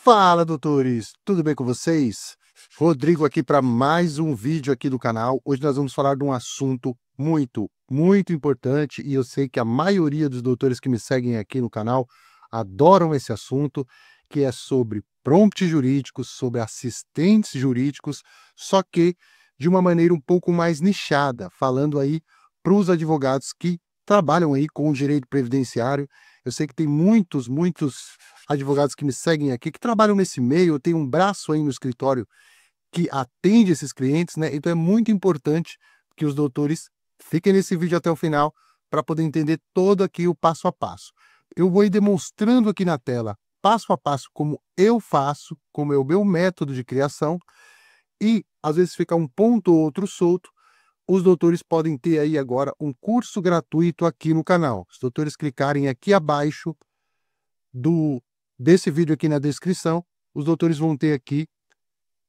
Fala, doutores! Tudo bem com vocês? Rodrigo aqui para mais um vídeo aqui do canal. Hoje nós vamos falar de um assunto muito importante e eu sei que a maioria dos doutores que me seguem aqui no canal adoram esse assunto, que é sobre prompts jurídicos, sobre assistentes jurídicos, só que de uma maneira um pouco mais nichada, falando aí para os advogados que trabalham aí com o direito previdenciário. Eu sei que tem muitos advogados que me seguem aqui, que trabalham nesse meio, eu tenho um braço aí no escritório que atende esses clientes, né? Então é muito importante que os doutores fiquem nesse vídeo até o final para poder entender todo aqui o passo a passo. Eu vou ir demonstrando aqui na tela, passo a passo, como eu faço, como é o meu método de criação, e às vezes fica um ponto ou outro solto. Os doutores podem ter aí agora um curso gratuito aqui no canal. Os doutores clicarem aqui abaixo desse vídeo aqui na descrição, os doutores vão ter aqui,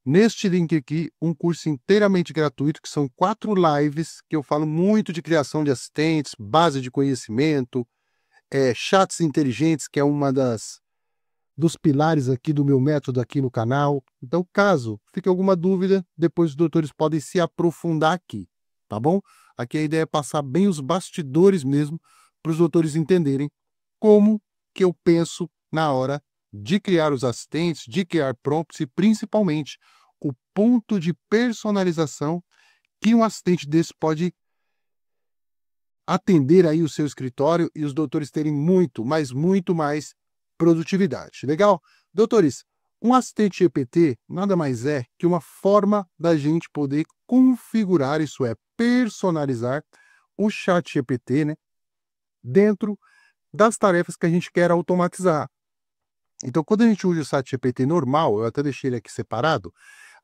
neste link aqui, um curso inteiramente gratuito, que são 4 lives, que eu falo muito de criação de assistentes, base de conhecimento, chats inteligentes, que é uma dos pilares aqui do meu método aqui no canal. Então, caso fique alguma dúvida, depois os doutores podem se aprofundar aqui, tá bom? Aqui a ideia é passar bem os bastidores mesmo, para os doutores entenderem como que eu penso na hora de criar os assistentes, de criar prompts e, principalmente, o ponto de personalização que um assistente desse pode atender aí o seu escritório e os doutores terem muito mais produtividade. Legal? Doutores, um assistente GPT nada mais é que uma forma da gente poder configurar, isso é, personalizar o chat GPT, né, dentro das tarefas que a gente quer automatizar. Então, quando a gente usa o chat GPT normal, eu até deixei ele aqui separado,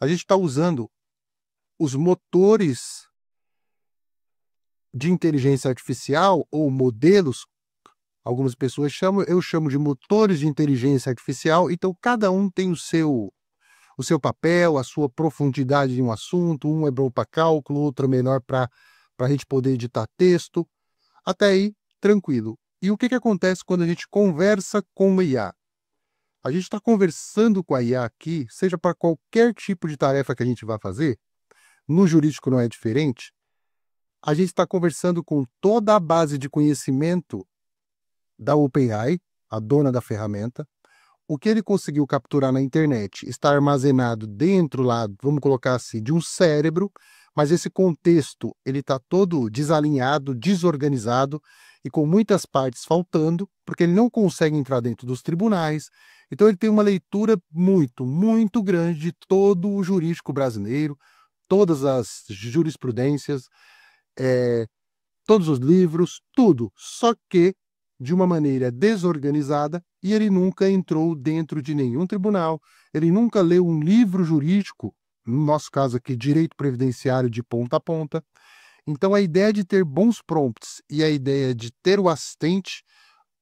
a gente está usando os motores de inteligência artificial ou modelos, algumas pessoas chamam, eu chamo de motores de inteligência artificial. Então, cada um tem o seu papel, a sua profundidade em um assunto, um é bom para cálculo, outro é melhor para a gente poder editar texto. Até aí, tranquilo. E o que acontece quando a gente conversa com o IA? A gente está conversando com a IA aqui, seja para qualquer tipo de tarefa que a gente vai fazer, no jurídico não é diferente, a gente está conversando com toda a base de conhecimento da OpenAI, a dona da ferramenta. O que ele conseguiu capturar na internet está armazenado dentro lá, vamos colocar assim, de um cérebro, mas esse contexto ele está todo desalinhado, desorganizado e com muitas partes faltando, porque ele não consegue entrar dentro dos tribunais. Então ele tem uma leitura muito grande de todo o jurídico brasileiro, todas as jurisprudências, todos os livros, tudo, só que de uma maneira desorganizada, e ele nunca entrou dentro de nenhum tribunal, ele nunca leu um livro jurídico, no nosso caso aqui, direito previdenciário de ponta a ponta. Então a ideia de ter bons prompts e a ideia de ter o assistente,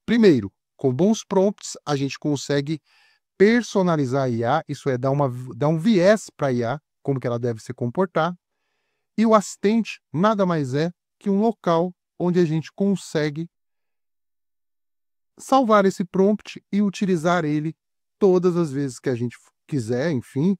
primeiro, com bons prompts a gente consegue personalizar a IA, isso é, dar um viés para a IA, como que ela deve se comportar, e o assistente nada mais é que um local onde a gente consegue salvar esse prompt e utilizar ele todas as vezes que a gente quiser, enfim,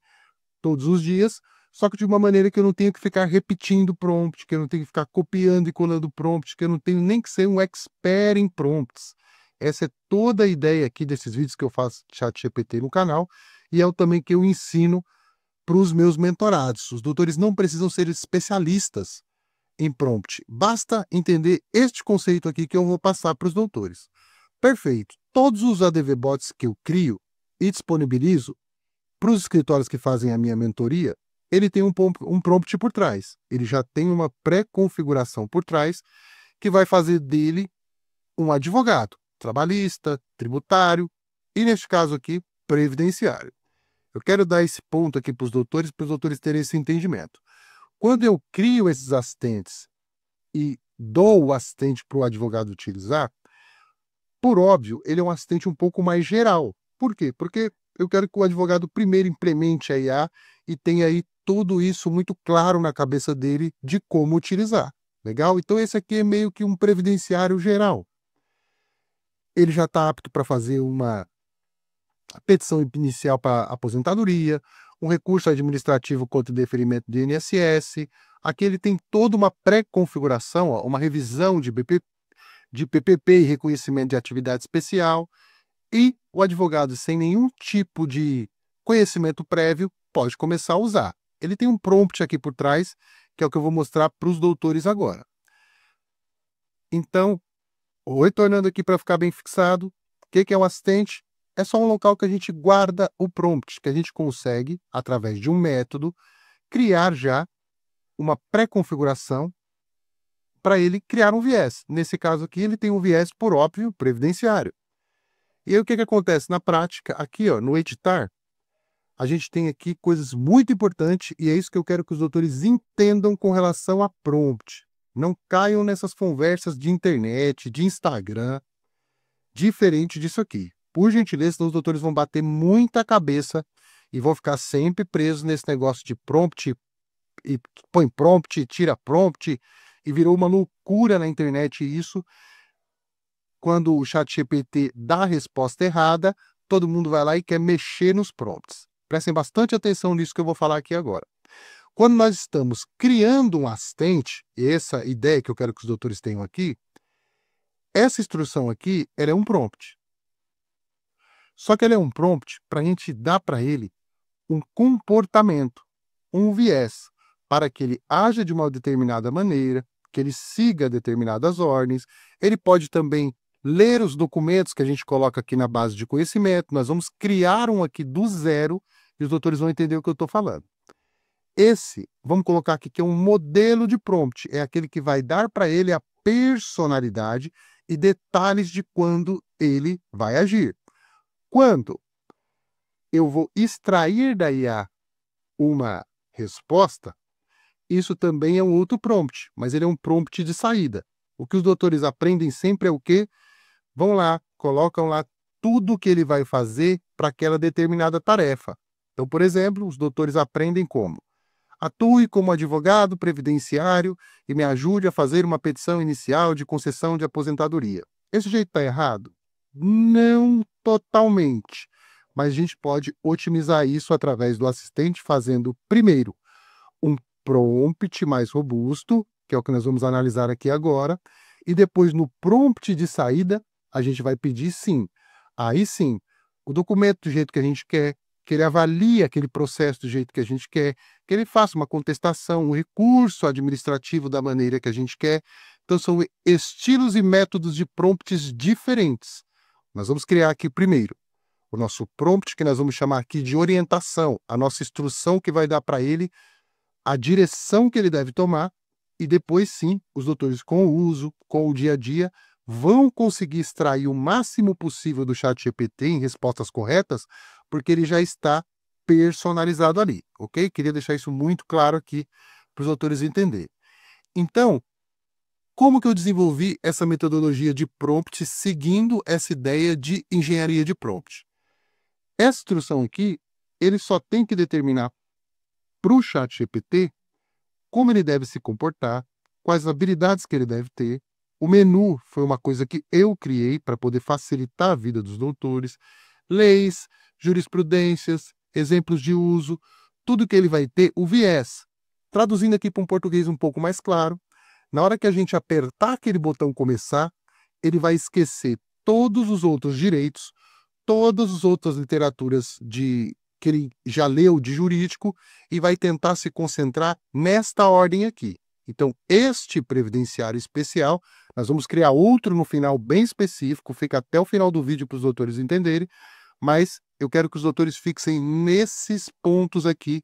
todos os dias, só que de uma maneira que eu não tenho que ficar repetindo prompt, que eu não tenho que ficar copiando e colando prompt, que eu não tenho nem que ser um expert em prompts. Essa é toda a ideia aqui desses vídeos que eu faço de ChatGPT no canal, e é o também que eu ensino para os meus mentorados. Os doutores não precisam ser especialistas em prompt, basta entender este conceito aqui que eu vou passar para os doutores. Perfeito. Todos os ADV bots que eu crio e disponibilizo para os escritórios que fazem a minha mentoria, ele tem um prompt por trás. Ele já tem uma pré-configuração por trás que vai fazer dele um advogado, trabalhista, tributário e, neste caso aqui, previdenciário. Eu quero dar esse ponto aqui para os doutores terem esse entendimento. Quando eu crio esses assistentes e dou o assistente para o advogado utilizar, por óbvio, ele é um assistente um pouco mais geral. Por quê? Porque eu quero que o advogado primeiro implemente a IA e tenha aí tudo isso muito claro na cabeça dele de como utilizar. Legal? Então esse aqui é meio que um previdenciário geral. Ele já está apto para fazer uma a petição inicial para aposentadoria, um recurso administrativo contra o deferimento do INSS. Aqui ele tem toda uma pré-configuração, uma revisão de PPP e reconhecimento de atividade especial, e o advogado sem nenhum tipo de conhecimento prévio pode começar a usar. Ele tem um prompt aqui por trás, que é o que eu vou mostrar para os doutores agora. Então, retornando aqui para ficar bem fixado, o que é o assistente? É só um local que a gente guarda o prompt, que a gente consegue, através de um método, criar já uma pré-configuração para ele criar um viés. Nesse caso aqui, ele tem um viés, por óbvio, previdenciário. E aí o que acontece na prática? Aqui, ó, no editar, a gente tem aqui coisas muito importantes, e é isso que eu quero que os doutores entendam com relação a prompt. Não caiam nessas conversas de internet, de Instagram, diferente disso aqui. Por gentileza, senão os doutores vão bater muita cabeça e vão ficar sempre presos nesse negócio de prompt, e põe prompt, tira prompt, e virou uma loucura na internet isso. Quando o ChatGPT dá a resposta errada, todo mundo vai lá e quer mexer nos prompts. Prestem bastante atenção nisso que eu vou falar aqui agora. Quando nós estamos criando um assistente, essa ideia que eu quero que os doutores tenham aqui, essa instrução aqui, ela é um prompt. Só que ela é um prompt para a gente dar para ele um comportamento, um viés, para que ele haja de uma determinada maneira, que ele siga determinadas ordens. Ele pode também ler os documentos que a gente coloca aqui na base de conhecimento. Nós vamos criar um aqui do zero e os doutores vão entender o que eu estou falando. Esse, vamos colocar aqui que é um modelo de prompt, é aquele que vai dar para ele a personalidade e detalhes de quando ele vai agir. Quando eu vou extrair da IA uma resposta, isso também é um outro prompt, mas ele é um prompt de saída. O que os doutores aprendem sempre é o quê? Vão lá, colocam lá tudo o que ele vai fazer para aquela determinada tarefa. Então, por exemplo, os doutores aprendem como: atue como advogado previdenciário e me ajude a fazer uma petição inicial de concessão de aposentadoria. Esse jeito está errado? Não totalmente, mas a gente pode otimizar isso através do assistente fazendo, primeiro, um prompt mais robusto, que é o que nós vamos analisar aqui agora, e depois no prompt de saída, a gente vai pedir sim, aí sim, o documento do jeito que a gente quer, que ele avalie aquele processo do jeito que a gente quer, que ele faça uma contestação, um recurso administrativo da maneira que a gente quer. Então são estilos e métodos de prompts diferentes. Nós vamos criar aqui primeiro o nosso prompt, que nós vamos chamar aqui de orientação, a nossa instrução que vai dar para ele a direção que ele deve tomar, e depois sim, os doutores com o uso, com o dia a dia, vão conseguir extrair o máximo possível do ChatGPT em respostas corretas, porque ele já está personalizado ali, ok? Queria deixar isso muito claro aqui para os doutores entenderem. Então, como que eu desenvolvi essa metodologia de prompt seguindo essa ideia de engenharia de prompt? Essa instrução aqui, ele só tem que determinar para o ChatGPT como ele deve se comportar, quais habilidades que ele deve ter. O menu foi uma coisa que eu criei para poder facilitar a vida dos doutores. Leis, jurisprudências, exemplos de uso, tudo que ele vai ter, o viés. Traduzindo aqui para um português um pouco mais claro, na hora que a gente apertar aquele botão começar, ele vai esquecer todos os outros direitos, todas as outras literaturas que ele já leu de jurídico e vai tentar se concentrar nesta ordem aqui. Então, este previdenciário especial, nós vamos criar outro no final bem específico, fica até o final do vídeo para os doutores entenderem, mas eu quero que os doutores fixem nesses pontos aqui,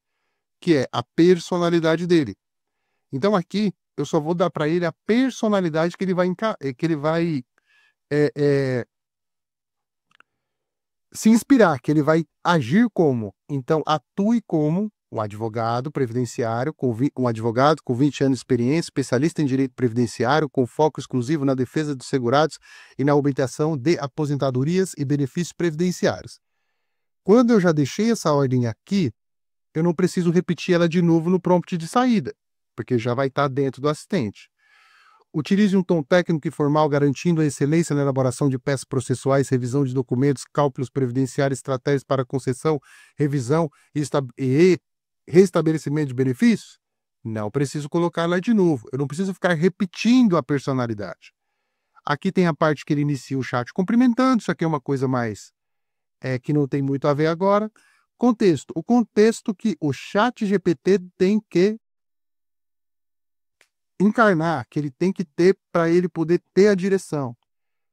que é a personalidade dele. Então, aqui, eu só vou dar para ele a personalidade que ele vai se inspirar, que ele vai agir como. Então, atue como um advogado previdenciário, um advogado com 20 anos de experiência, especialista em direito previdenciário, com foco exclusivo na defesa dos segurados e na obtenção de aposentadorias e benefícios previdenciários. Quando eu já deixei essa ordem aqui, eu não preciso repetir ela de novo no prompt de saída, porque já vai estar dentro do assistente. Utilize um tom técnico e formal, garantindo a excelência na elaboração de peças processuais, revisão de documentos, cálculos previdenciários, estratégias para concessão, revisão e restabelecimento de benefícios. Não preciso colocar lá de novo. Eu não preciso ficar repetindo a personalidade. Aqui tem a parte que ele inicia o chat cumprimentando. Isso aqui é uma coisa mais que não tem muito a ver agora. Contexto. O contexto que o ChatGPT tem que encarnar, que ele tem que ter para ele poder ter a direção.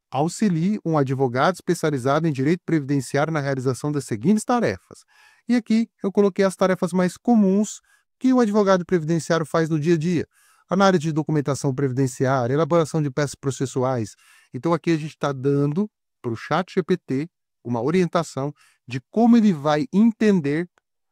Auxilie um advogado especializado em direito previdenciário na realização das seguintes tarefas. E aqui eu coloquei as tarefas mais comuns que o advogado previdenciário faz no dia a dia. Na área de documentação previdenciária, elaboração de peças processuais. Então aqui a gente está dando para o ChatGPT uma orientação de como ele vai entender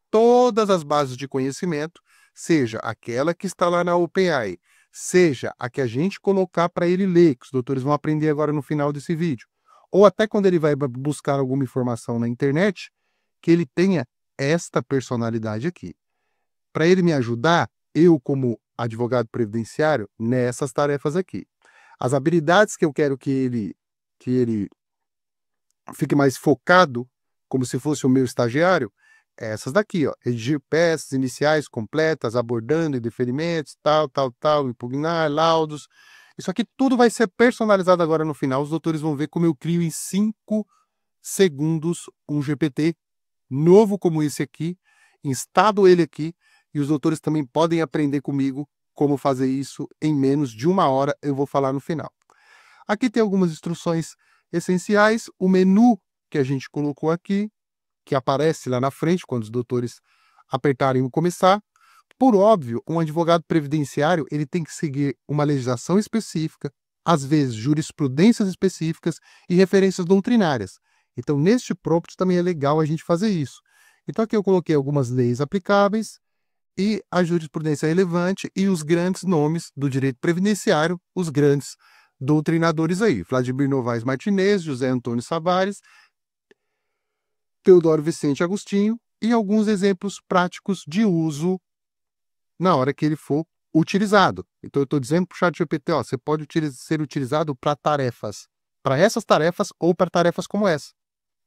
todas as bases de conhecimento, seja aquela que está lá na OpenAI, seja a que a gente colocar para ele ler, que os doutores vão aprender agora no final desse vídeo, ou até quando ele vai buscar alguma informação na internet, que ele tenha esta personalidade aqui. Para ele me ajudar, eu como advogado previdenciário, nessas tarefas aqui. As habilidades que eu quero que ele fique mais focado, como se fosse o meu estagiário, essas daqui, ó, redigir peças iniciais completas, abordando indeferimentos, tal, impugnar, laudos. Isso aqui tudo vai ser personalizado agora no final. Os doutores vão ver como eu crio em 5 segundos um GPT novo como esse aqui, instalo ele aqui, e os doutores também podem aprender comigo como fazer isso em menos de 1 hora, eu vou falar no final. Aqui tem algumas instruções essenciais, o menu que a gente colocou aqui, que aparece lá na frente, quando os doutores apertarem o começar. Por óbvio, um advogado previdenciário ele tem que seguir uma legislação específica, às vezes jurisprudências específicas e referências doutrinárias. Então, neste prompt também é legal a gente fazer isso. Então, aqui eu coloquei algumas leis aplicáveis e a jurisprudência relevante e os grandes nomes do direito previdenciário, os grandes doutrinadores aí. Vladimir Novaes Martinez, José Antônio Savares, Teodoro Vicente Agostinho e alguns exemplos práticos de uso na hora que ele for utilizado. Então, eu estou dizendo para o ChatGPT, ó, você pode ser utilizado para tarefas, para essas tarefas ou para tarefas como essa.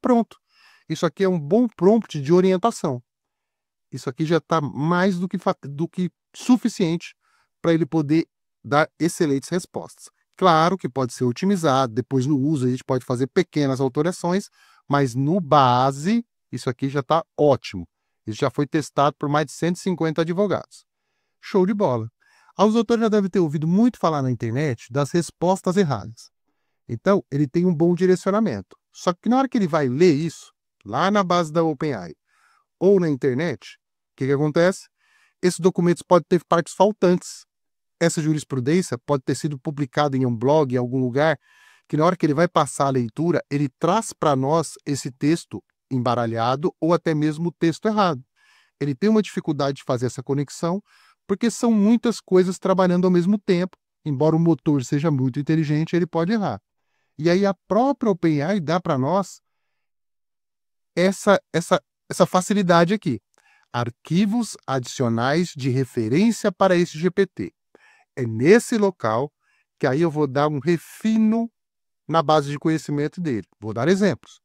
Pronto. Isso aqui é um bom prompt de orientação. Isso aqui já está mais do que suficiente para ele poder dar excelentes respostas. Claro que pode ser otimizado, depois no uso a gente pode fazer pequenas alterações, mas no base, isso aqui já está ótimo. Isso já foi testado por mais de 150 advogados. Show de bola. Os doutores já devem ter ouvido muito falar na internet das respostas erradas. Então, ele tem um bom direcionamento. Só que na hora que ele vai ler isso, lá na base da OpenAI, ou na internet, o que acontece? Esses documentos podem ter partes faltantes. Essa jurisprudência pode ter sido publicada em um blog, em algum lugar, que na hora que ele vai passar a leitura, ele traz para nós esse texto embaralhado ou até mesmo o texto errado. Ele tem uma dificuldade de fazer essa conexão, porque são muitas coisas trabalhando ao mesmo tempo. Embora o motor seja muito inteligente, ele pode errar. E aí a própria OpenAI dá para nós essa facilidade aqui. Arquivos adicionais de referência para esse GPT. É nesse local que aí eu vou dar um refino na base de conhecimento dele. Vou dar exemplos.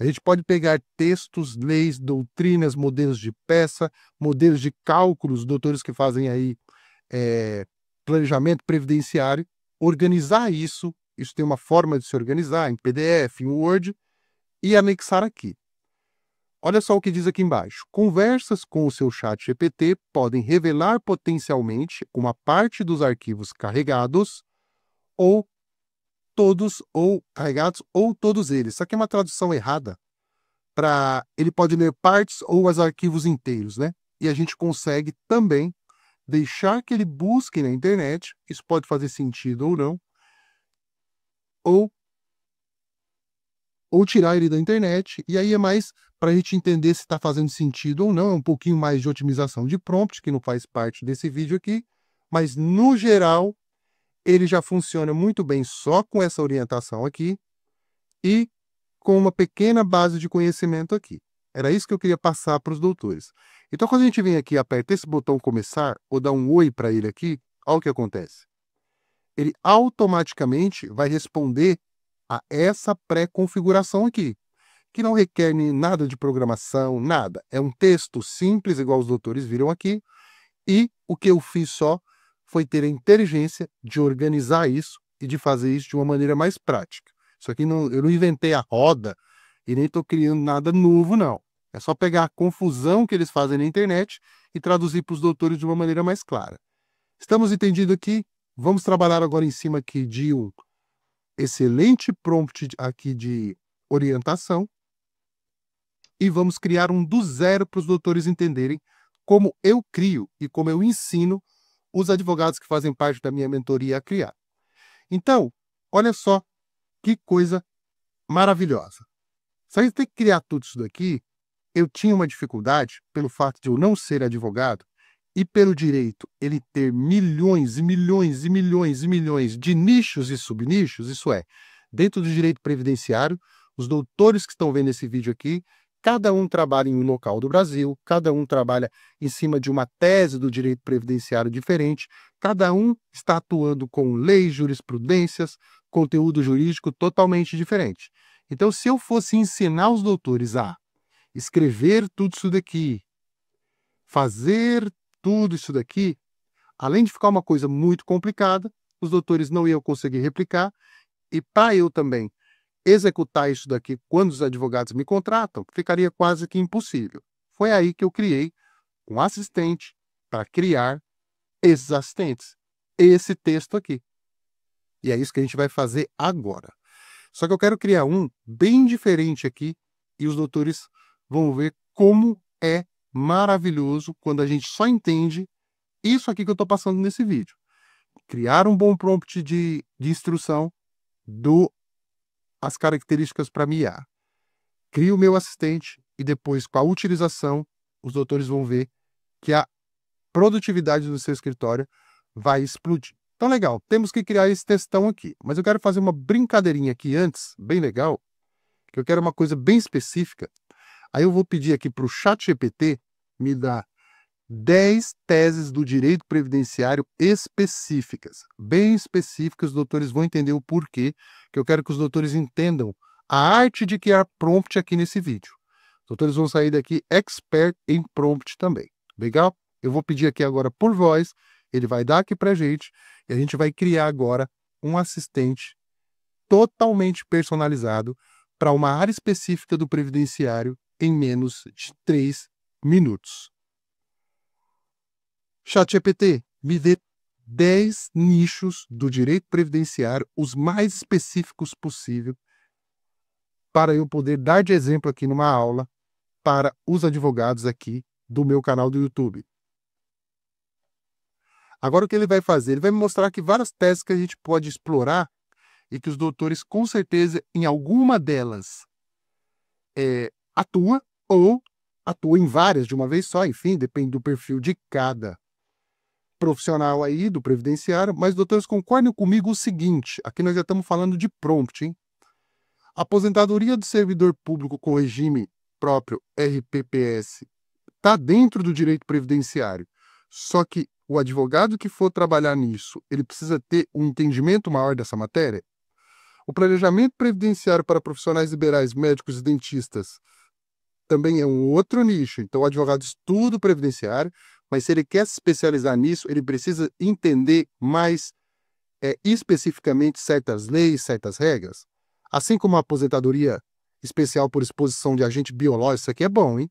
A gente pode pegar textos, leis, doutrinas, modelos de peça, modelos de cálculos, doutores que fazem aí planejamento previdenciário, organizar isso tem uma forma de se organizar em PDF, em Word, e anexar aqui. Olha só o que diz aqui embaixo. Conversas com o seu chat GPT podem revelar potencialmente uma parte dos arquivos carregados ou todos eles. Isso aqui é uma tradução errada. Ele pode ler partes ou os arquivos inteiros, né? E a gente consegue também deixar que ele busque na internet. Isso pode fazer sentido ou não. Ou tirar ele da internet, e aí é mais para a gente entender se está fazendo sentido ou não, é um pouquinho mais de otimização de prompt, que não faz parte desse vídeo aqui, mas no geral, ele já funciona muito bem só com essa orientação aqui, e com uma pequena base de conhecimento aqui. Era isso que eu queria passar para os doutores. Então, quando a gente vem aqui e aperta esse botão começar, ou dá um oi para ele aqui, olha o que acontece. ele automaticamente vai responder a essa pré-configuração aqui, que não requer nada de programação, nada. É um texto simples, igual os doutores viram aqui, e o que eu fiz só foi ter a inteligência de organizar isso e de fazer isso de uma maneira mais prática. Isso aqui eu não inventei a roda e nem estou criando nada novo, não. É só pegar a confusão que eles fazem na internet e traduzir para os doutores de uma maneira mais clara. Estamos entendidos aqui? Vamos trabalhar agora em cima aqui de um excelente prompt aqui de orientação e vamos criar um do zero para os doutores entenderem como eu crio e como eu ensino os advogados que fazem parte da minha mentoria a criar. Então, olha só que coisa maravilhosa. Se a gente tem que criar tudo isso daqui, eu tinha uma dificuldade pelo fato de eu não ser advogado e pelo direito ele ter milhões e milhões e milhões e milhões de nichos e subnichos, isso é, dentro do direito previdenciário, os doutores que estão vendo esse vídeo aqui, cada um trabalha em um local do Brasil, cada um trabalha em cima de uma tese do direito previdenciário diferente, cada um está atuando com leis, jurisprudências, conteúdo jurídico totalmente diferente. Então, se eu fosse ensinar os doutores a escrever tudo isso daqui, fazer tudo isso daqui, além de ficar uma coisa muito complicada, os doutores não iam conseguir replicar, e para eu também executar isso daqui quando os advogados me contratam, ficaria quase que impossível. Foi aí que eu criei um assistente para criar esses assistentes, esse texto aqui. E é isso que a gente vai fazer agora. Só que eu quero criar um bem diferente aqui e os doutores vão ver como é maravilhoso quando a gente só entende isso aqui que eu estou passando nesse vídeo. Criar um bom prompt de instrução as características para minha IA. Crio o meu assistente e depois, com a utilização, os doutores vão ver que a produtividade do seu escritório vai explodir. Então, legal, temos que criar esse textão aqui. Mas eu quero fazer uma brincadeirinha aqui antes, bem legal, que eu quero uma coisa bem específica. Aí eu vou pedir aqui para o ChatGPT me dar 10 teses do direito previdenciário específicas, bem específicas, os doutores vão entender o porquê, que eu quero que os doutores entendam a arte de criar prompt aqui nesse vídeo. Os doutores vão sair daqui expert em prompt também, legal? Eu vou pedir aqui agora por voz, ele vai dar aqui pra gente, e a gente vai criar agora um assistente totalmente personalizado para uma área específica do previdenciário em menos de 3 minutos. ChatGPT, me dê 10 nichos do direito previdenciário, os mais específicos possível, para eu poder dar de exemplo aqui numa aula para os advogados aqui do meu canal do YouTube. Agora o que ele vai fazer? Ele vai me mostrar aqui várias teses que a gente pode explorar e que os doutores, com certeza, em alguma delas atua ou atua em várias de uma vez só, enfim, depende do perfil de cada profissional aí do previdenciário, mas doutores concordem comigo o seguinte, aqui nós já estamos falando de prompt, hein? A aposentadoria do servidor público com regime próprio RPPS está dentro do direito previdenciário, só que o advogado que for trabalhar nisso, ele precisa ter um entendimento maior dessa matéria? O planejamento previdenciário para profissionais liberais, médicos e dentistas também é um outro nicho. Então, o advogado estuda o previdenciário, mas se ele quer se especializar nisso, ele precisa entender mais especificamente certas leis, certas regras. Assim como a aposentadoria especial por exposição de agente biológico, isso aqui é bom, hein?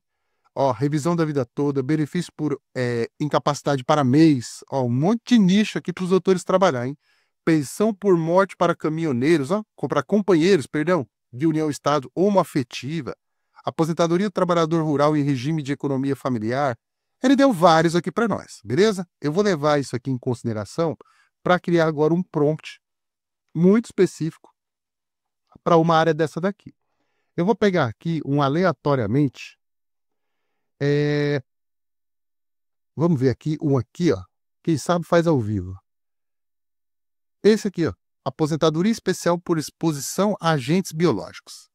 Ó, revisão da vida toda, benefício por incapacidade para mês, ó, um monte de nicho aqui para os doutores trabalhar, hein? Pensão por morte para caminhoneiros, ó, para companheiros, perdão, de união estado homoafetiva, aposentadoria do trabalhador rural em regime de economia familiar. Ele deu vários aqui para nós, beleza? Eu vou levar isso aqui em consideração para criar agora um prompt muito específico para uma área dessa daqui. Eu vou pegar aqui aleatoriamente. Vamos ver aqui, um aqui, ó. Quem sabe faz ao vivo. Esse aqui, ó. Aposentadoria especial por exposição a agentes biológicos.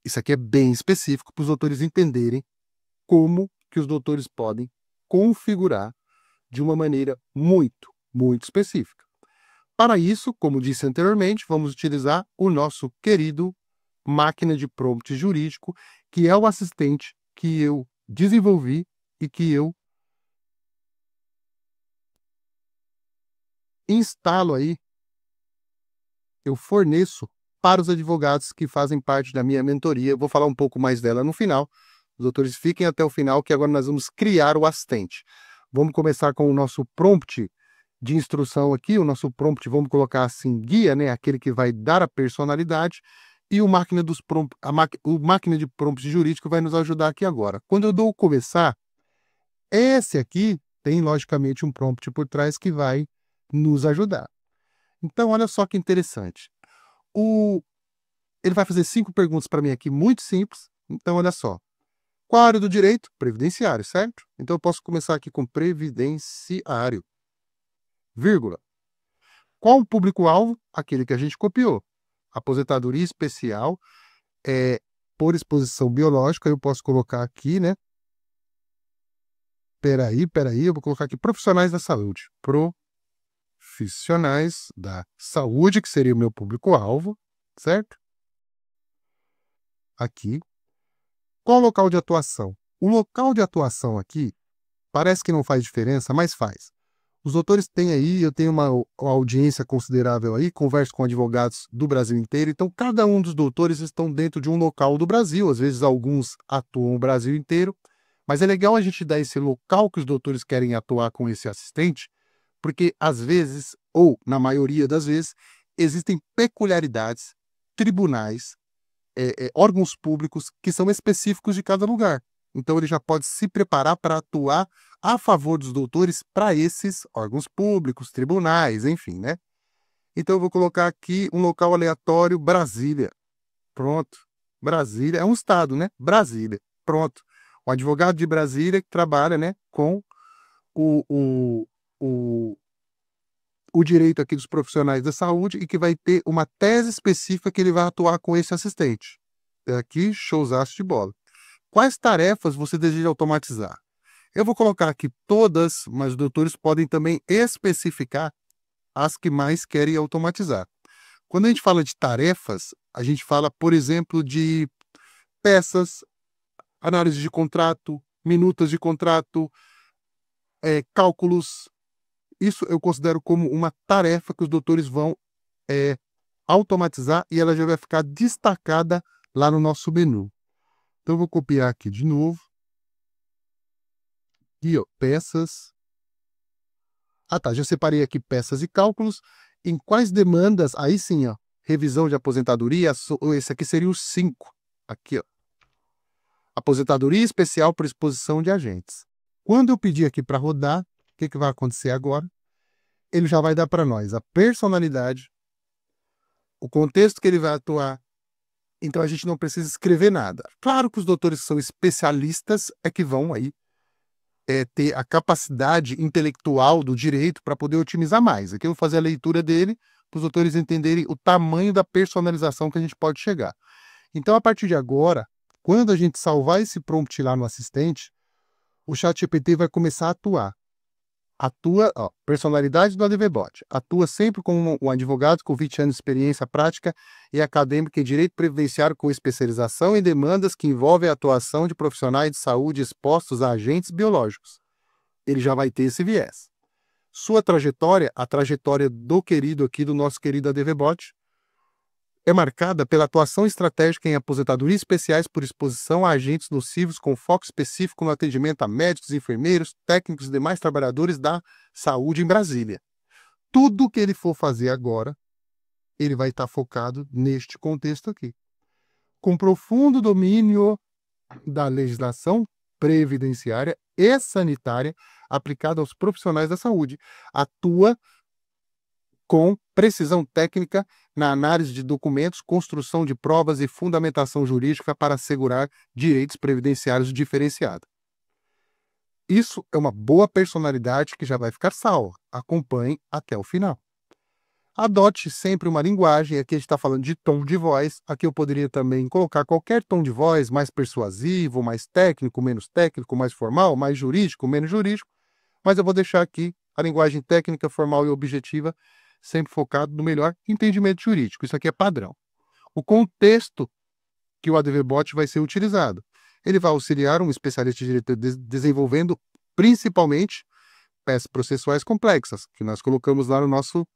Isso aqui é bem específico para os doutores entenderem como que os doutores podem configurar de uma maneira muito, muito específica. Para isso, como disse anteriormente, vamos utilizar o nosso querido máquina de prompt jurídico, que é o assistente que eu desenvolvi e que eu instalo aí, eu forneço para os advogados que fazem parte da minha mentoria. Eu vou falar um pouco mais dela no final. Os doutores fiquem até o final, que agora nós vamos criar o assistente. Vamos começar com o nosso prompt de instrução aqui. O nosso prompt, vamos colocar assim, guia, né? Aquele que vai dar a personalidade. E o máquina de prompt jurídico vai nos ajudar aqui agora. Quando eu dou começar, esse aqui tem, logicamente, um prompt por trás que vai nos ajudar. Então, olha só que interessante. Ele vai fazer 5 perguntas para mim aqui, muito simples. Então, olha só. Qual a área do direito? Previdenciário, certo? Então, eu posso começar aqui com previdenciário. Vírgula. Qual o público-alvo? Aquele que a gente copiou. Aposentadoria especial por exposição biológica. Eu posso colocar aqui, né? Peraí. Eu vou colocar aqui profissionais da saúde. Profissionais da saúde, que seria o meu público-alvo, certo? Aqui. Qual o local de atuação? O local de atuação aqui parece que não faz diferença, mas faz. Os doutores têm aí, eu tenho uma audiência considerável aí, converso com advogados do Brasil inteiro, então cada um dos doutores estão dentro de um local do Brasil, às vezes alguns atuam no Brasil inteiro, mas é legal a gente dar esse local que os doutores querem atuar com esse assistente, porque às vezes, ou na maioria das vezes, existem peculiaridades, tribunais, órgãos públicos que são específicos de cada lugar. Então, ele já pode se preparar para atuar a favor dos doutores para esses órgãos públicos, tribunais, enfim, né? Então, eu vou colocar aqui um local aleatório, Brasília. Pronto. Brasília é um estado, né? Brasília. Pronto. O advogado de Brasília que trabalha, né, com o direito aqui dos profissionais da saúde e que vai ter uma tese específica que ele vai atuar com esse assistente. Aqui, showzaço de bola. Quais tarefas você deseja automatizar? Eu vou colocar aqui todas, mas os doutores podem também especificar as que mais querem automatizar. Quando a gente fala de tarefas, a gente fala, por exemplo, de peças, análise de contrato, minutas de contrato, cálculos. Isso eu considero como uma tarefa que os doutores vão automatizar e ela já vai ficar destacada lá no nosso menu. Então, eu vou copiar aqui de novo. Aqui, ó, peças. Ah, tá. Já separei aqui peças e cálculos. Em quais demandas? Aí sim, ó. Revisão de aposentadoria. Esse aqui seria o 5. Aqui, ó. Aposentadoria especial por exposição de agentes. Quando eu pedir aqui para rodar, o que vai acontecer agora? Ele já vai dar para nós a personalidade, o contexto que ele vai atuar. Então, a gente não precisa escrever nada. Claro que os doutores que são especialistas é que vão aí ter a capacidade intelectual do direito para poder otimizar mais. Aqui eu vou fazer a leitura dele para os doutores entenderem o tamanho da personalização que a gente pode chegar. Então, a partir de agora, quando a gente salvar esse prompt lá no assistente, o ChatGPT vai começar a atuar. Atua, ó, personalidade do ADVBot. Atua sempre como um advogado com 20 anos de experiência prática e acadêmica em direito previdenciário com especialização em demandas que envolvem a atuação de profissionais de saúde expostos a agentes biológicos. Ele já vai ter esse viés. Sua trajetória, a trajetória do querido aqui, do nosso querido ADVBot, é marcada pela atuação estratégica em aposentadorias especiais por exposição a agentes nocivos com foco específico no atendimento a médicos, enfermeiros, técnicos e demais trabalhadores da saúde em Brasília. Tudo que ele for fazer agora, ele vai estar focado neste contexto aqui. Com profundo domínio da legislação previdenciária e sanitária aplicada aos profissionais da saúde, atua com precisão técnica na análise de documentos, construção de provas e fundamentação jurídica para assegurar direitos previdenciários diferenciados. Isso é uma boa personalidade que já vai ficar salva. Acompanhe até o final. Adote sempre uma linguagem, aqui a gente está falando de tom de voz, aqui eu poderia também colocar qualquer tom de voz, mais persuasivo, mais técnico, menos técnico, mais formal, mais jurídico, menos jurídico, mas eu vou deixar aqui a linguagem técnica, formal e objetiva, sempre focado no melhor entendimento jurídico. Isso aqui é padrão. O contexto que o ADVBot vai ser utilizado. Ele vai auxiliar um especialista de direito desenvolvendo principalmente peças processuais complexas, que nós colocamos lá no nosso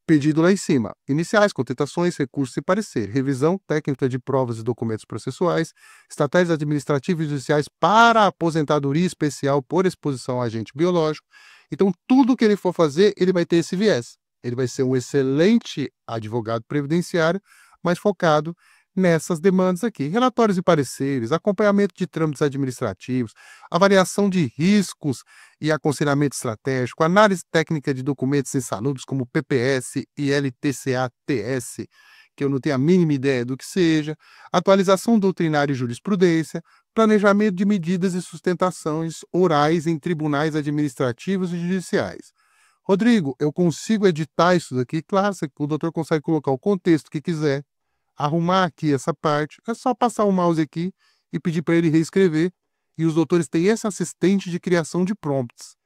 pedido lá em cima. Iniciais, contestações, recursos e parecer. Revisão técnica de provas e documentos processuais. Estratégias administrativas e judiciais para aposentadoria especial por exposição a agente biológico. Então, tudo que ele for fazer, ele vai ter esse viés. Ele vai ser um excelente advogado previdenciário, mas focado nessas demandas aqui. Relatórios e pareceres, acompanhamento de trâmites administrativos, avaliação de riscos e aconselhamento estratégico, análise técnica de documentos insalubres como PPS e LTCA-TS, que eu não tenho a mínima ideia do que seja, atualização doutrinária e jurisprudência, planejamento de medidas e sustentações orais em tribunais administrativos e judiciais. Rodrigo, eu consigo editar isso daqui? Claro, o doutor consegue colocar o contexto que quiser, arrumar aqui essa parte, é só passar o mouse aqui e pedir para ele reescrever. E os doutores têm esse assistente de criação de prompts.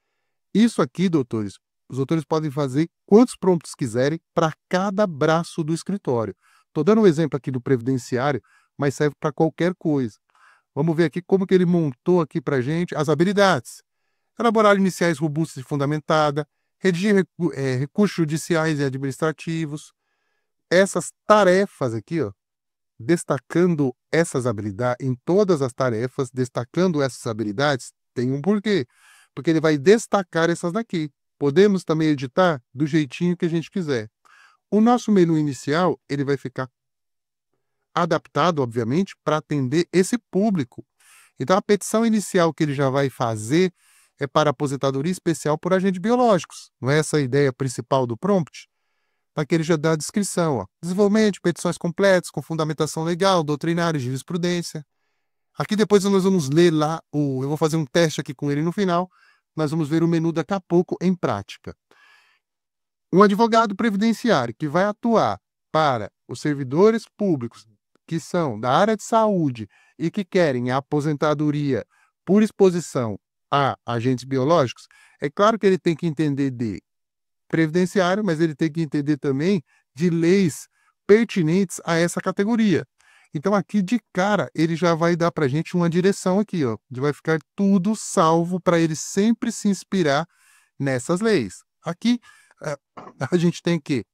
Isso aqui, doutores, os doutores podem fazer quantos prompts quiserem para cada braço do escritório. Estou dando um exemplo aqui do previdenciário, mas serve para qualquer coisa. Vamos ver aqui como que ele montou aqui para a gente as habilidades. Elaborar iniciais robustas e fundamentada, redigir recursos judiciais e administrativos. Essas tarefas aqui, ó, destacando essas habilidades, em todas as tarefas, destacando essas habilidades, tem um porquê. Porque ele vai destacar essas daqui. Podemos também editar do jeitinho que a gente quiser. O nosso menu inicial, ele vai ficar adaptado, obviamente, para atender esse público. Então, a petição inicial que ele já vai fazer é para aposentadoria especial por agentes biológicos. Não é essa a ideia principal do prompt? Aqui ele já dá a descrição. Ó. Desenvolvimento de petições completas, com fundamentação legal, doutrinária e jurisprudência. Aqui depois nós vamos ler lá, eu vou fazer um teste aqui com ele no final, nós vamos ver o menu daqui a pouco em prática. Um advogado previdenciário que vai atuar para os servidores públicos que são da área de saúde e que querem a aposentadoria por exposição a agentes biológicos, é claro que ele tem que entender de previdenciário, mas ele tem que entender também de leis pertinentes a essa categoria. Então, aqui de cara, ele já vai dar para a gente uma direção aqui, ó. Vai ficar tudo salvo para ele sempre se inspirar nessas leis. Aqui, a gente tem que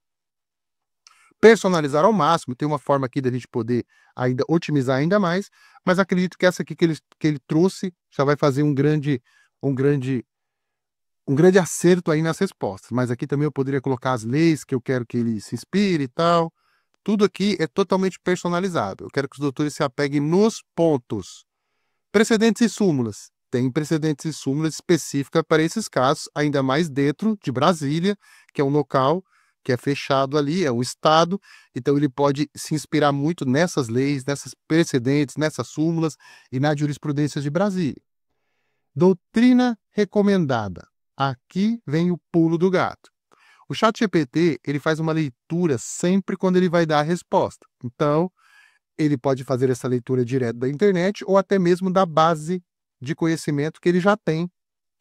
personalizar ao máximo, tem uma forma aqui da gente poder ainda otimizar ainda mais, mas acredito que essa aqui que ele trouxe já vai fazer um grande acerto aí nas respostas. Mas aqui também eu poderia colocar as leis que eu quero que ele se inspire e tal. Tudo aqui é totalmente personalizado. Eu quero que os doutores se apeguem nos pontos. Precedentes e súmulas. Tem precedentes e súmulas específicas para esses casos, ainda mais dentro de Brasília, que é um local que é fechado ali, é um estado, então ele pode se inspirar muito nessas leis, nessas precedentes, nessas súmulas e na jurisprudência de Brasília. Doutrina recomendada. Aqui vem o pulo do gato. O ChatGPT, ele faz uma leitura sempre quando ele vai dar a resposta. Então, ele pode fazer essa leitura direto da internet ou até mesmo da base de conhecimento que ele já tem,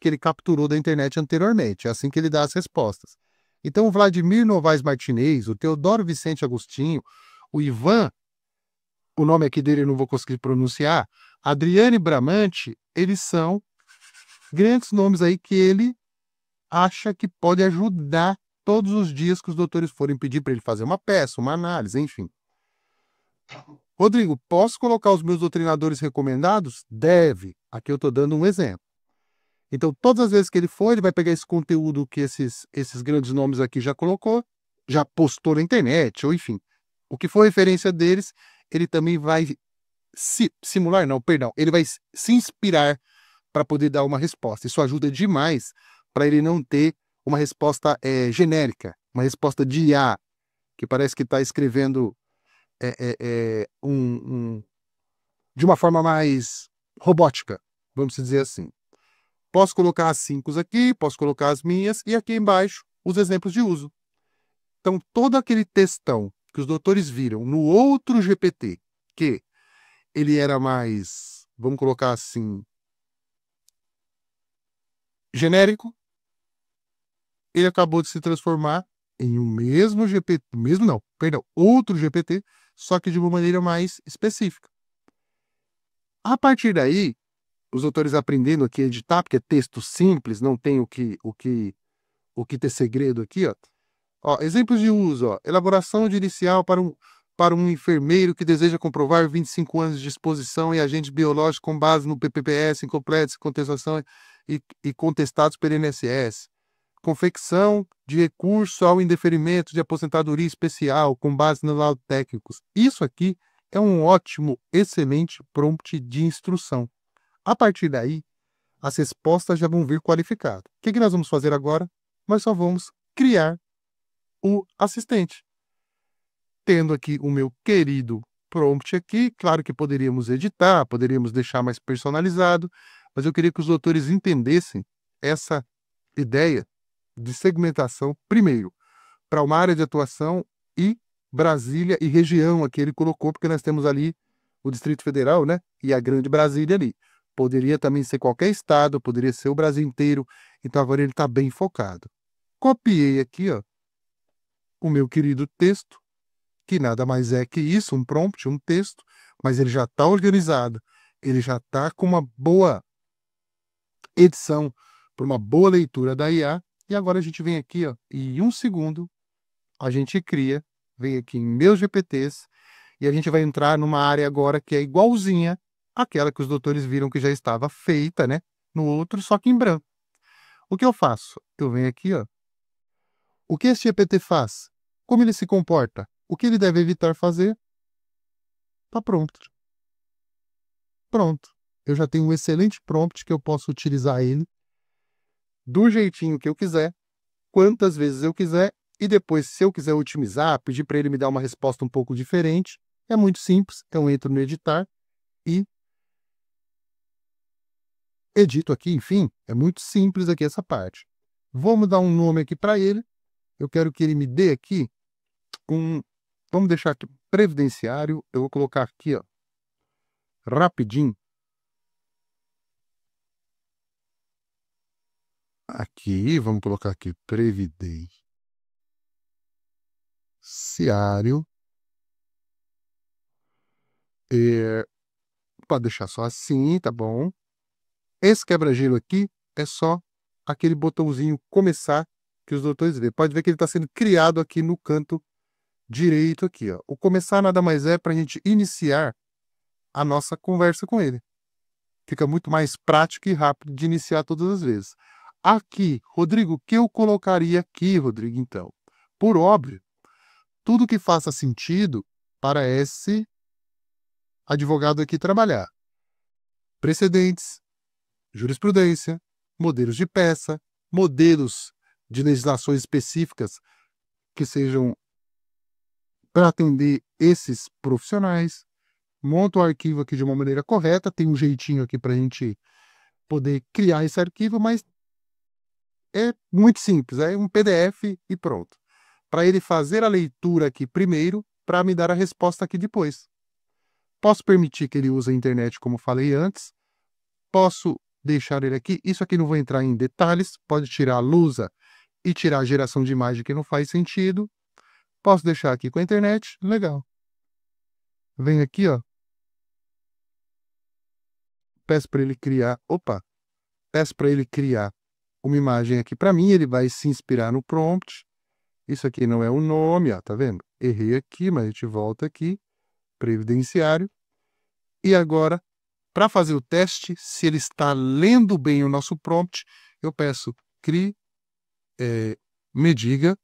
que ele capturou da internet anteriormente. É assim que ele dá as respostas. Então, o Vladimir Novaes Martinez, o Teodoro Vicente Agostinho, o Ivan, o nome aqui dele eu não vou conseguir pronunciar, Adriane Bramante, eles são grandes nomes aí que ele acha que pode ajudar todos os dias que os doutores forem pedir para ele fazer uma peça, uma análise, enfim. Rodrigo, posso colocar os meus doutrinadores recomendados? Deve. Aqui eu estou dando um exemplo. Então, todas as vezes que ele for, ele vai pegar esse conteúdo que esses grandes nomes aqui já colocou, já postou na internet, ou enfim, o que for referência deles, ele também vai simular, não, perdão, ele vai se inspirar para poder dar uma resposta. Isso ajuda demais para ele não ter uma resposta genérica, uma resposta de IA, que parece que está escrevendo de uma forma mais robótica, vamos dizer assim. Posso colocar as 5 aqui, posso colocar as minhas, e aqui embaixo os exemplos de uso. Então, todo aquele textão que os doutores viram no outro GPT, que ele era mais, vamos colocar assim, genérico, ele acabou de se transformar em um mesmo GPT, mesmo não, perdão, outro GPT, só que de uma maneira mais específica. A partir daí, os doutores aprendendo aqui a editar, porque é texto simples, não tem o que ter segredo aqui, ó. Ó, exemplos de uso, ó, elaboração de inicial para um enfermeiro que deseja comprovar 25 anos de exposição em agentes biológicos com base no PPPS, incompletos, contestação e contestados pelo INSS. Confecção de recurso ao indeferimento de aposentadoria especial com base nos laudos técnicos. Isso aqui é um ótimo, excelente prompt de instrução. A partir daí, as respostas já vão vir qualificadas. O que nós vamos fazer agora? Nós só vamos criar o assistente. Tendo aqui o meu querido prompt aqui, claro que poderíamos editar, poderíamos deixar mais personalizado, mas eu queria que os doutores entendessem essa ideia de segmentação, primeiro, para uma área de atuação e Brasília e região aqui ele colocou, porque nós temos ali o Distrito Federal, né? E a Grande Brasília ali. Poderia também ser qualquer estado, poderia ser o Brasil inteiro, então agora ele está bem focado. Copiei aqui, ó, o meu querido texto, que nada mais é que isso, um prompt, um texto, mas ele já está organizado, ele já está com uma boa edição, para uma boa leitura da IA, e agora a gente vem aqui, ó, e em um segundo a gente cria, vem aqui em meus GPTs, e a gente vai entrar numa área agora que é igualzinha àquela que os doutores viram que já estava feita, né, no outro, só que em branco. O que eu faço? Eu venho aqui, ó, o que esse GPT faz? Como ele se comporta? O que ele deve evitar fazer? Tá pronto. Pronto. Eu já tenho um excelente prompt que eu posso utilizar ele do jeitinho que eu quiser, quantas vezes eu quiser, e depois, se eu quiser otimizar, pedir para ele me dar uma resposta um pouco diferente, é muito simples. Eu entro no editar e edito aqui, enfim, é muito simples aqui essa parte. Vamos dar um nome aqui para ele. Eu quero que ele me dê aqui vamos deixar aqui previdenciário. Eu vou colocar aqui, ó, rapidinho. Aqui, vamos colocar aqui previdenciário. Pode deixar só assim, tá bom? Esse quebra-gelo aqui é só aquele botãozinho começar que os doutores vê. Pode ver que ele está sendo criado aqui no canto direito aqui, ó. O começar nada mais é para a gente iniciar a nossa conversa com ele. Fica muito mais prático e rápido de iniciar todas as vezes. Aqui, Rodrigo, o que eu colocaria aqui, Rodrigo, então? Por óbvio, tudo que faça sentido para esse advogado aqui trabalhar. Precedentes, jurisprudência, modelos de peça, modelos de legislações específicas que sejam para atender esses profissionais. Monta o arquivo aqui de uma maneira correta, tem um jeitinho aqui para a gente poder criar esse arquivo, mas é muito simples, é um PDF e pronto. Para ele fazer a leitura aqui primeiro, para me dar a resposta aqui depois. Posso permitir que ele use a internet, como falei antes. Posso deixar ele aqui. Isso aqui não vou entrar em detalhes. Pode tirar a lusa e tirar a geração de imagem que não faz sentido. Posso deixar aqui com a internet. Legal. Vem aqui, ó. Peço para ele criar. Peço para ele criar uma imagem aqui para mim. Ele vai se inspirar no prompt. Isso aqui não é o nome, ó, tá vendo? Errei aqui, mas a gente volta aqui. Previdenciário. E agora, para fazer o teste, se ele está lendo bem o nosso prompt, eu peço me diga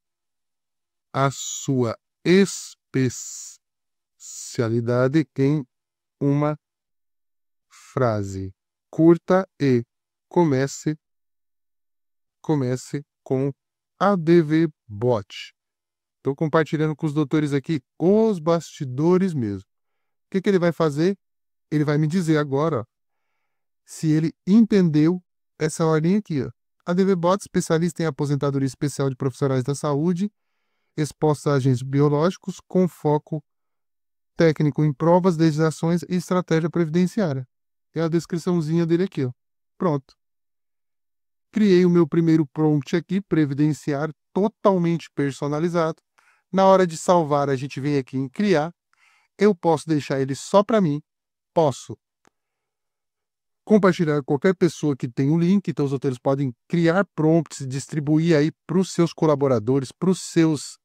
a sua especialidade em uma frase curta e comece com ADVBot. Estou compartilhando com os doutores aqui os bastidores mesmo. O que ele vai fazer? Ele vai me dizer agora, ó, se ele entendeu essa ordem aqui, ó. ADVBot, especialista em aposentadoria especial de profissionais da saúde, expostos a agentes biológicos, com foco técnico em provas, legislações e estratégia previdenciária. É a descriçãozinha dele aqui, ó. Pronto. Criei o meu primeiro prompt aqui, previdenciário, totalmente personalizado. Na hora de salvar, a gente vem aqui em criar. Eu posso deixar ele só para mim. Posso compartilhar com qualquer pessoa que tem o link. Então, os doutores podem criar prompts e distribuir aí para os seus colaboradores, para os seus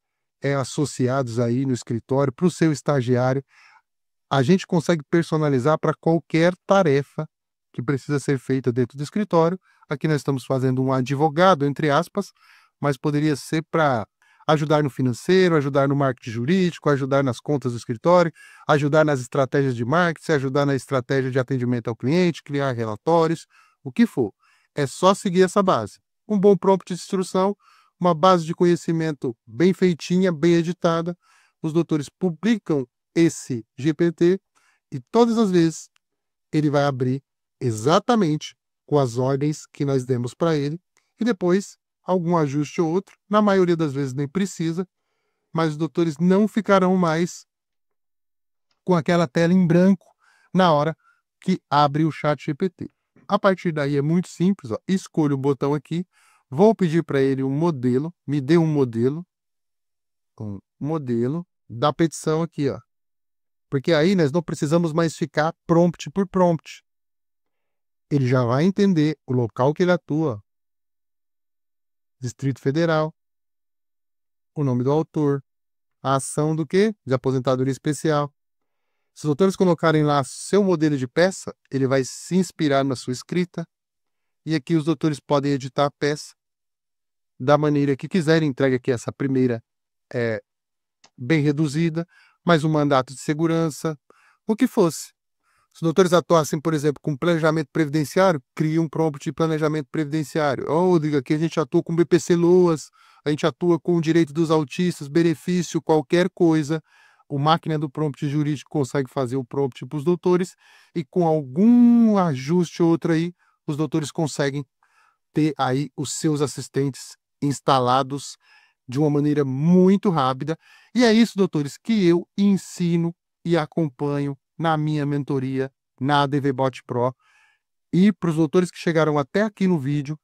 associados aí no escritório, para o seu estagiário. A gente consegue personalizar para qualquer tarefa que precisa ser feita dentro do escritório. Aqui nós estamos fazendo um advogado, entre aspas, mas poderia ser para ajudar no financeiro, ajudar no marketing jurídico, ajudar nas contas do escritório, ajudar nas estratégias de marketing, ajudar na estratégia de atendimento ao cliente, criar relatórios, o que for. É só seguir essa base. Um bom prompt de instrução, uma base de conhecimento bem feitinha, bem editada. Os doutores publicam esse GPT e todas as vezes ele vai abrir exatamente com as ordens que nós demos para ele e depois algum ajuste ou outro, na maioria das vezes nem precisa, mas os doutores não ficarão mais com aquela tela em branco na hora que abre o chat GPT. A partir daí é muito simples, ó. Escolho o botão aqui, vou pedir para ele um modelo, me dê um modelo da petição aqui, ó. Porque aí nós não precisamos mais ficar prompt por prompt. Ele já vai entender o local que ele atua, Distrito Federal, o nome do autor, a ação do quê? De aposentadoria especial. Se os doutores colocarem lá seu modelo de peça, ele vai se inspirar na sua escrita. E aqui os doutores podem editar a peça da maneira que quiserem. Entrega aqui essa primeira bem reduzida, mais um mandato de segurança, o que fosse. Se os doutores atuassem, por exemplo, com planejamento previdenciário, cria um prompt de planejamento previdenciário. Ou diga aqui a gente atua com BPC-Loas, a gente atua com o direito dos autistas, benefício, qualquer coisa. O máquina do prompt jurídico consegue fazer o prompt para os doutores e com algum ajuste ou outro aí, os doutores conseguem ter aí os seus assistentes instalados de uma maneira muito rápida. E é isso, doutores, que eu ensino e acompanho na minha mentoria na DVBot Pro. E para os doutores que chegaram até aqui no vídeo,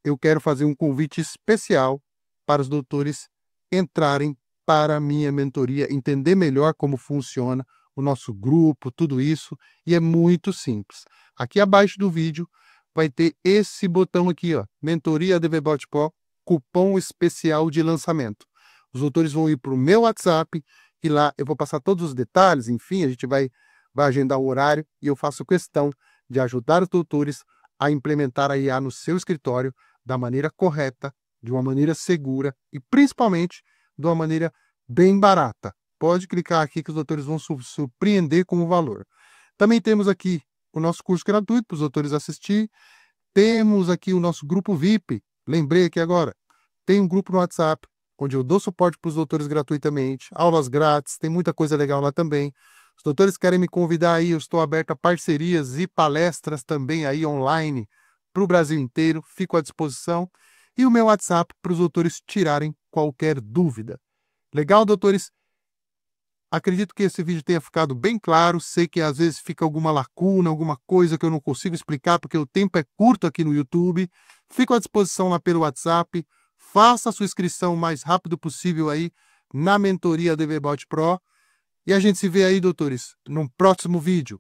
eu quero fazer um convite especial para os doutores entrarem para a minha mentoria, entender melhor como funciona o nosso grupo, tudo isso, e é muito simples. Aqui abaixo do vídeo vai ter esse botão aqui, ó, Mentoria DVBot Pro, cupom especial de lançamento. Os doutores vão ir para o meu WhatsApp e lá eu vou passar todos os detalhes, enfim, a gente vai agendar o horário e eu faço questão de ajudar os doutores a implementar a IA no seu escritório da maneira correta, de uma maneira segura e principalmente de uma maneira bem barata. Pode clicar aqui que os doutores vão surpreender com o valor. Também temos aqui o nosso curso gratuito para os doutores assistir. Temos aqui o nosso grupo VIP. Lembrei aqui agora. Tem um grupo no WhatsApp onde eu dou suporte para os doutores gratuitamente. Aulas grátis, tem muita coisa legal lá também. Os doutores querem me convidar aí, eu estou aberto a parcerias e palestras também aí online para o Brasil inteiro. Fico à disposição. E o meu WhatsApp para os doutores tirarem qualquer dúvida. Legal, doutores? Acredito que esse vídeo tenha ficado bem claro. Sei que às vezes fica alguma lacuna, alguma coisa que eu não consigo explicar, porque o tempo é curto aqui no YouTube. Fico à disposição lá pelo WhatsApp. Faça a sua inscrição o mais rápido possível aí na mentoria DVBot Pro. E a gente se vê aí, doutores, num próximo vídeo.